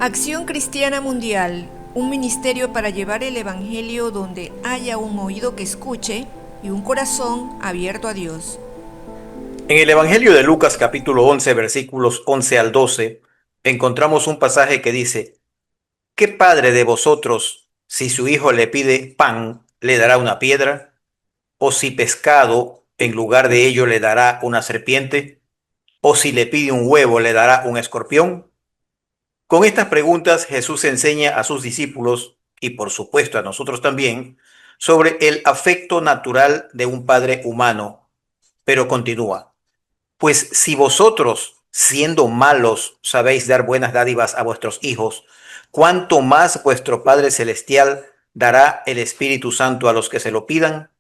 Acción Cristiana Mundial, un ministerio para llevar el Evangelio donde haya un oído que escuche y un corazón abierto a Dios. En el Evangelio de Lucas capítulo 11 versículos 11 al 12, encontramos un pasaje que dice: ¿Qué padre de vosotros, si su hijo le pide pan, le dará una piedra? ¿O si pescado, en lugar de ello le dará una serpiente? ¿O si le pide un huevo, le dará un escorpión? Con estas preguntas Jesús enseña a sus discípulos, y por supuesto a nosotros también, sobre el afecto natural de un padre humano. Pero continúa: Pues si vosotros, siendo malos, sabéis dar buenas dádivas a vuestros hijos, ¿cuánto más vuestro Padre Celestial dará el Espíritu Santo a los que se lo pidan?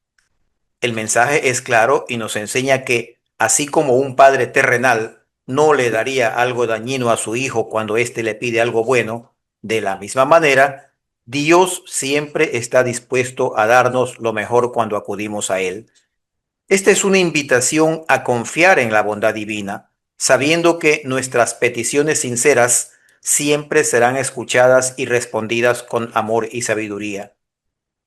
El mensaje es claro y nos enseña que, así como un padre terrenal no le daría algo dañino a su hijo cuando éste le pide algo bueno, de la misma manera, Dios siempre está dispuesto a darnos lo mejor cuando acudimos a Él. Esta es una invitación a confiar en la bondad divina, sabiendo que nuestras peticiones sinceras siempre serán escuchadas y respondidas con amor y sabiduría.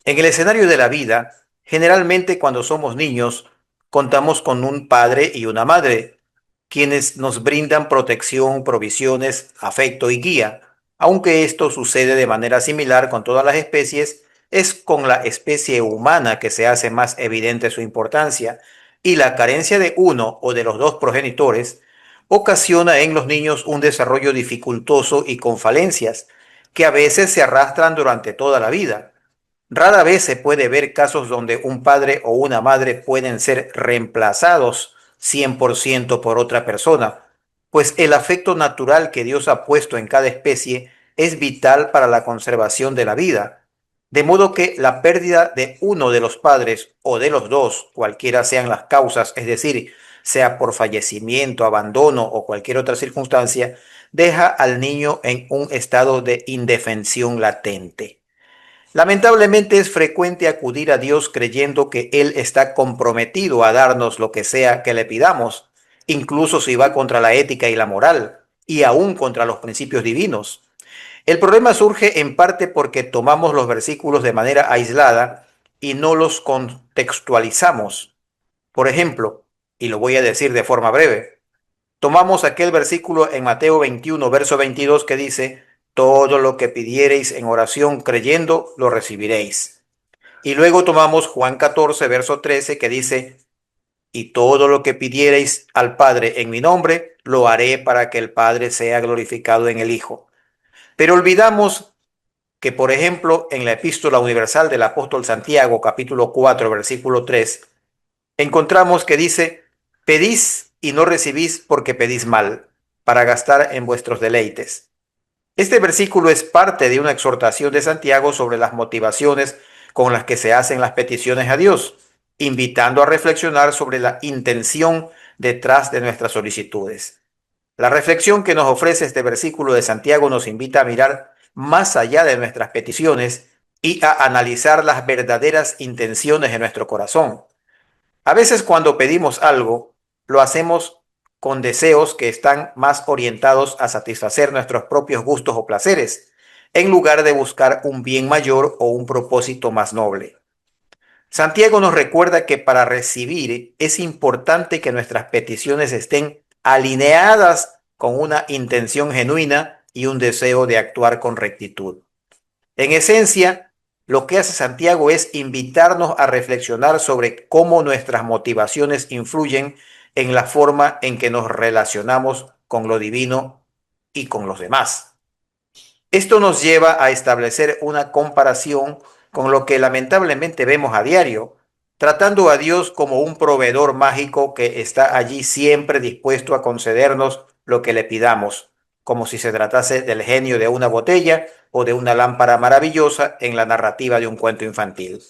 En el escenario de la vida, generalmente cuando somos niños, contamos con un padre y una madre, quienes nos brindan protección, provisiones, afecto y guía. Aunque esto sucede de manera similar con todas las especies, es con la especie humana que se hace más evidente su importancia, y la carencia de uno o de los dos progenitores ocasiona en los niños un desarrollo dificultoso y con falencias, que a veces se arrastran durante toda la vida. Rara vez se puede ver casos donde un padre o una madre pueden ser reemplazados 100% por otra persona, pues el afecto natural que Dios ha puesto en cada especie es vital para la conservación de la vida. De modo que la pérdida de uno de los padres o de los dos, cualquiera sean las causas, es decir, sea por fallecimiento, abandono o cualquier otra circunstancia, deja al niño en un estado de indefensión latente. Lamentablemente es frecuente acudir a Dios creyendo que Él está comprometido a darnos lo que sea que le pidamos, incluso si va contra la ética y la moral, y aún contra los principios divinos. El problema surge en parte porque tomamos los versículos de manera aislada y no los contextualizamos. Por ejemplo, y lo voy a decir de forma breve, tomamos aquel versículo en Mateo 21, verso 22 que dice: todo lo que pidiereis en oración creyendo, lo recibiréis. Y luego tomamos Juan 14, verso 13 que dice: y todo lo que pidiereis al Padre en mi nombre, lo haré para que el Padre sea glorificado en el Hijo. Pero olvidamos que, por ejemplo, en la Epístola Universal del Apóstol Santiago, capítulo 4, versículo 3, encontramos que dice: pedís y no recibís porque pedís mal, para gastar en vuestros deleites. Este versículo es parte de una exhortación de Santiago sobre las motivaciones con las que se hacen las peticiones a Dios, invitando a reflexionar sobre la intención detrás de nuestras solicitudes. La reflexión que nos ofrece este versículo de Santiago nos invita a mirar más allá de nuestras peticiones y a analizar las verdaderas intenciones de nuestro corazón. A veces cuando pedimos algo, lo hacemos con deseos que están más orientados a satisfacer nuestros propios gustos o placeres, en lugar de buscar un bien mayor o un propósito más noble. Santiago nos recuerda que para recibir es importante que nuestras peticiones estén alineadas con una intención genuina y un deseo de actuar con rectitud. En esencia, lo que hace Santiago es invitarnos a reflexionar sobre cómo nuestras motivaciones influyen en la forma en que nos relacionamos con lo divino y con los demás. Esto nos lleva a establecer una comparación con lo que lamentablemente vemos a diario, tratando a Dios como un proveedor mágico que está allí siempre dispuesto a concedernos lo que le pidamos, como si se tratase del genio de una botella o de una lámpara maravillosa en la narrativa de un cuento infantil.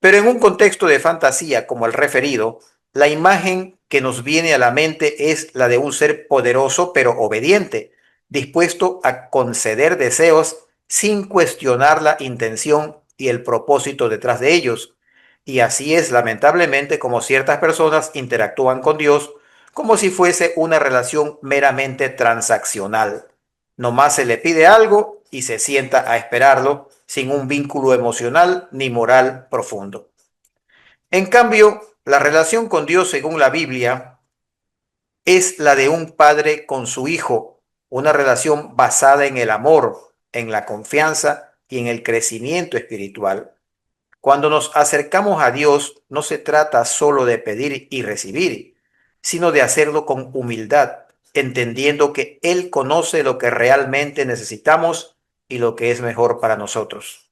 Pero en un contexto de fantasía como el referido, la imagen que nos viene a la mente es la de un ser poderoso pero obediente, dispuesto a conceder deseos sin cuestionar la intención y el propósito detrás de ellos. Y así es lamentablemente como ciertas personas interactúan con Dios como si fuese una relación meramente transaccional. Nomás se le pide algo y se sienta a esperarlo sin un vínculo emocional ni moral profundo. En cambio, la relación con Dios según la Biblia es la de un padre con su hijo, una relación basada en el amor, en la confianza y en el crecimiento espiritual. Cuando nos acercamos a Dios, no se trata solo de pedir y recibir, sino de hacerlo con humildad, entendiendo que Él conoce lo que realmente necesitamos y lo que es mejor para nosotros.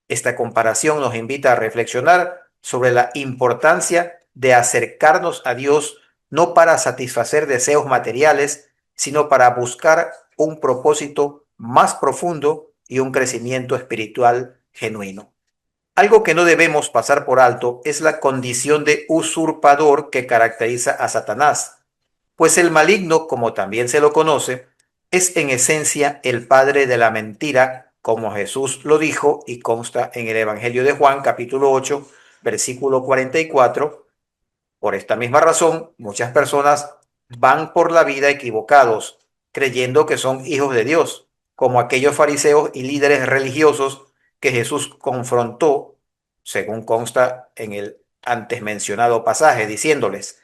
Esta comparación nos invita a reflexionar sobre la importancia de acercarnos a Dios no para satisfacer deseos materiales, sino para buscar un propósito más profundo y un crecimiento espiritual genuino. Algo que no debemos pasar por alto es la condición de usurpador que caracteriza a Satanás, pues el maligno, como también se lo conoce, es en esencia el padre de la mentira, como Jesús lo dijo y consta en el Evangelio de Juan, capítulo 8, versículo 44. Por esta misma razón, muchas personas van por la vida equivocados, creyendo que son hijos de Dios, como aquellos fariseos y líderes religiosos que Jesús confrontó, según consta en el antes mencionado pasaje, diciéndoles: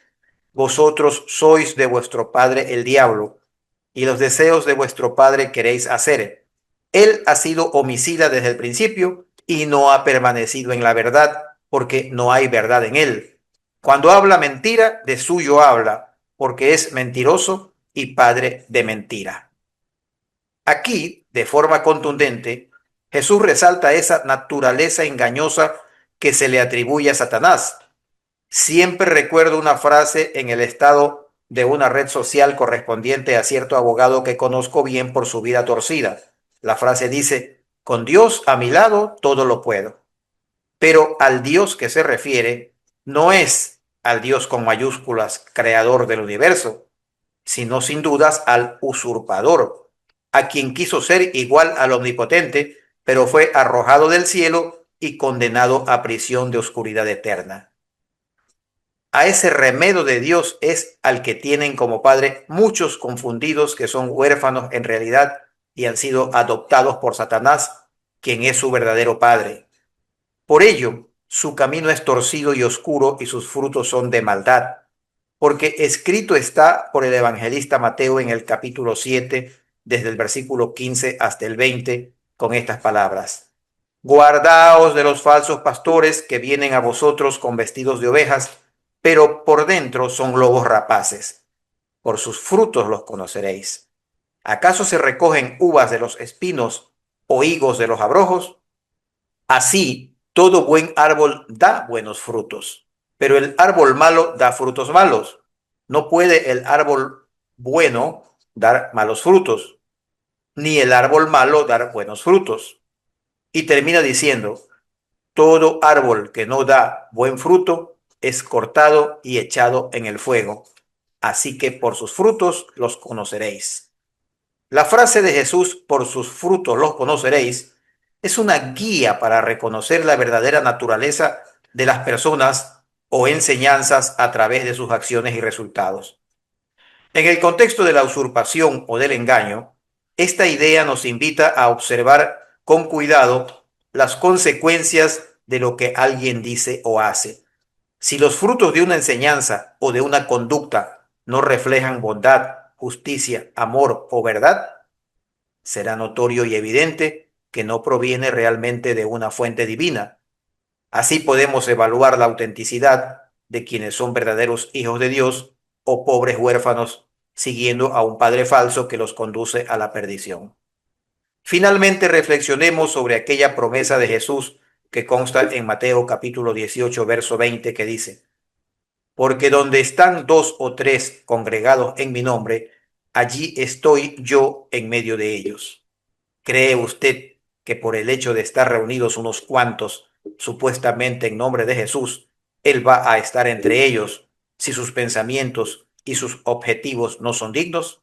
vosotros sois de vuestro padre el diablo, y los deseos de vuestro padre queréis hacer. Él ha sido homicida desde el principio y no ha permanecido en la verdad, porque no hay verdad en él. Cuando habla mentira, de suyo habla, porque es mentiroso y padre de mentira. Aquí, de forma contundente, Jesús resalta esa naturaleza engañosa que se le atribuye a Satanás. Siempre recuerdo una frase en el estado de una red social correspondiente a cierto abogado que conozco bien por su vida torcida. La frase dice: con Dios a mi lado todo lo puedo. Pero al Dios que se refiere no es al Dios con mayúsculas, creador del universo, sino sin dudas al usurpador, a quien quiso ser igual al omnipotente, pero fue arrojado del cielo y condenado a prisión de oscuridad eterna. A ese remedio de Dios es al que tienen como padre muchos confundidos que son huérfanos en realidad y han sido adoptados por Satanás, quien es su verdadero padre. Por ello, su camino es torcido y oscuro y sus frutos son de maldad, porque escrito está por el evangelista Mateo en el capítulo 7, desde el versículo 15 hasta el 20, con estas palabras: guardaos de los falsos pastores que vienen a vosotros con vestidos de ovejas, pero por dentro son lobos rapaces. Por sus frutos los conoceréis. ¿Acaso se recogen uvas de los espinos o higos de los abrojos? Así, todo buen árbol da buenos frutos, pero el árbol malo da frutos malos. No puede el árbol bueno dar malos frutos, ni el árbol malo dar buenos frutos. Y termina diciendo: todo árbol que no da buen fruto es cortado y echado en el fuego. Así que por sus frutos los conoceréis. La frase de Jesús, por sus frutos los conoceréis, es una guía para reconocer la verdadera naturaleza de las personas o enseñanzas a través de sus acciones y resultados. En el contexto de la usurpación o del engaño, esta idea nos invita a observar con cuidado las consecuencias de lo que alguien dice o hace. Si los frutos de una enseñanza o de una conducta no reflejan bondad, justicia, amor o verdad, será notorio y evidente que no proviene realmente de una fuente divina. Así podemos evaluar la autenticidad de quienes son verdaderos hijos de Dios o pobres huérfanos siguiendo a un padre falso que los conduce a la perdición. Finalmente, reflexionemos sobre aquella promesa de Jesús que consta en Mateo capítulo 18, verso 20, que dice: porque donde están dos o tres congregados en mi nombre, allí estoy yo en medio de ellos. ¿Cree usted que por el hecho de estar reunidos unos cuantos, supuestamente en nombre de Jesús, Él va a estar entre ellos si sus pensamientos y sus objetivos no son dignos?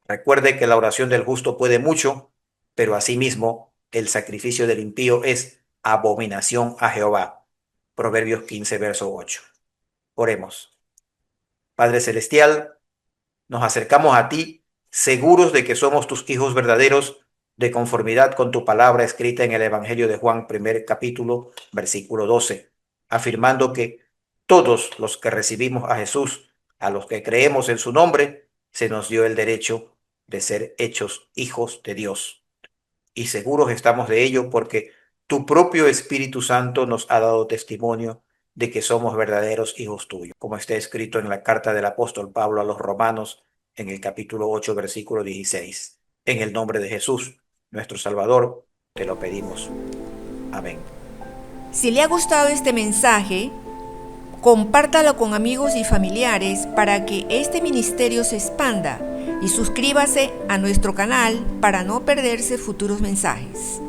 Recuerde que la oración del justo puede mucho, pero asimismo el sacrificio del impío es abominación a Jehová. Proverbios 15, verso 8. Oremos. Padre Celestial, nos acercamos a ti seguros de que somos tus hijos verdaderos, de conformidad con tu palabra escrita en el Evangelio de Juan, primer capítulo, versículo 12, afirmando que todos los que recibimos a Jesús, a los que creemos en su nombre, se nos dio el derecho de ser hechos hijos de Dios. Y seguros estamos de ello porque tu propio Espíritu Santo nos ha dado testimonio de que somos verdaderos hijos tuyos, como está escrito en la carta del apóstol Pablo a los Romanos, en el capítulo 8, versículo 16. En el nombre de Jesús, nuestro Salvador, te lo pedimos. Amén. Si le ha gustado este mensaje, compártalo con amigos y familiares para que este ministerio se expanda y suscríbase a nuestro canal para no perderse futuros mensajes.